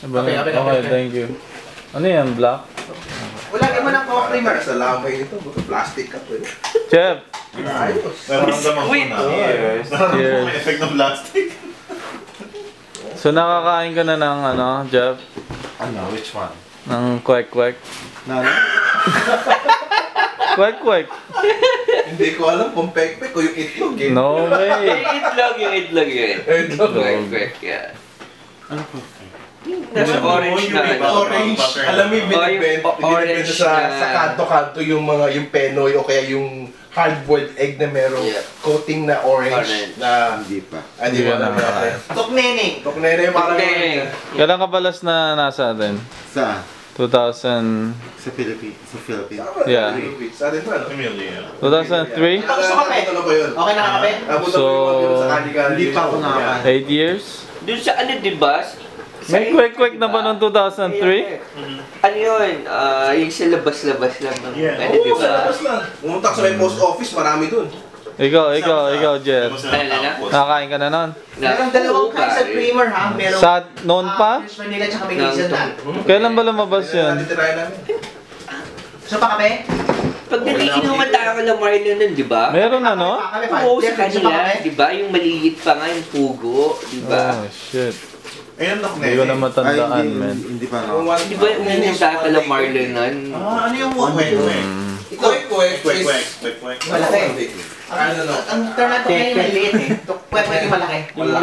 Okay, thank you. Ano yan, black? Wala mo ng coke creamer. Sa lamay ito, plastic cup eh. Chef! Ayos. Nararamdaman ko na. Cheers. May effect ng plastic. So nakakain ka na ng ano, Jeff? Ano? Which one? Ng kwek-kwek? Nani? Kwek-kwek? Hindi ko alam kung pekpek o yung itlog eh. No way! Yung itlog yun. Quick, yeah. Ano po? Nasa orange na ano. Orange. Alam mo yung binibenta sa kanto-kanto yung mga yung penoy o kaya yung hard-boiled egg na merong coating na orange na Hindi pa. hindi mo alam natin. Tukneneng. Tuknene yung parang Kailan ka balas na nasa atin? Saan? 2000... Sa Philippines. Sa Philippines. Yeah. Sa atin pa, no? 2003? Gusto kape? Ano ba yun? Okay na kape? So, Hindi pa ako nakakain. 8 years? Doon sa ano, di ba? May kwek-kwek na ba noong 2003? Ano yun? Yung sa labas-labas lang ng ano, di Oo, sa ba? labas lang. Pumunta ka sa may post office, marami dun. Ikaw, Jer. Nakakain ka na noon? Merong dalawang kinds of creamer ha? Merong Sa noon pa? French vanilla tsaka may hazelnut. Kailan ba lumabas yun? Titirahin namin. Gusto pa kape? Pag nag-iinuman tayo ng Marlon nun, di ba? Meron ano? Kape, Oo, sa Jeff, gusto pa kanila, kape? di ba? Yung maliit pa nga, yung pugo, di ba? Oh, shit. Ayun, Hindi ko na matandaan, man. Hindi pa Kung ako. one- Di ba umiinom tayo ka ng Marlon nun? Ano yung kwek-kwek? Kwek-kwek. Malaki. Ano no? Ang turn out to kayo maliit eh. Kwek-kwek yung malaki. Yung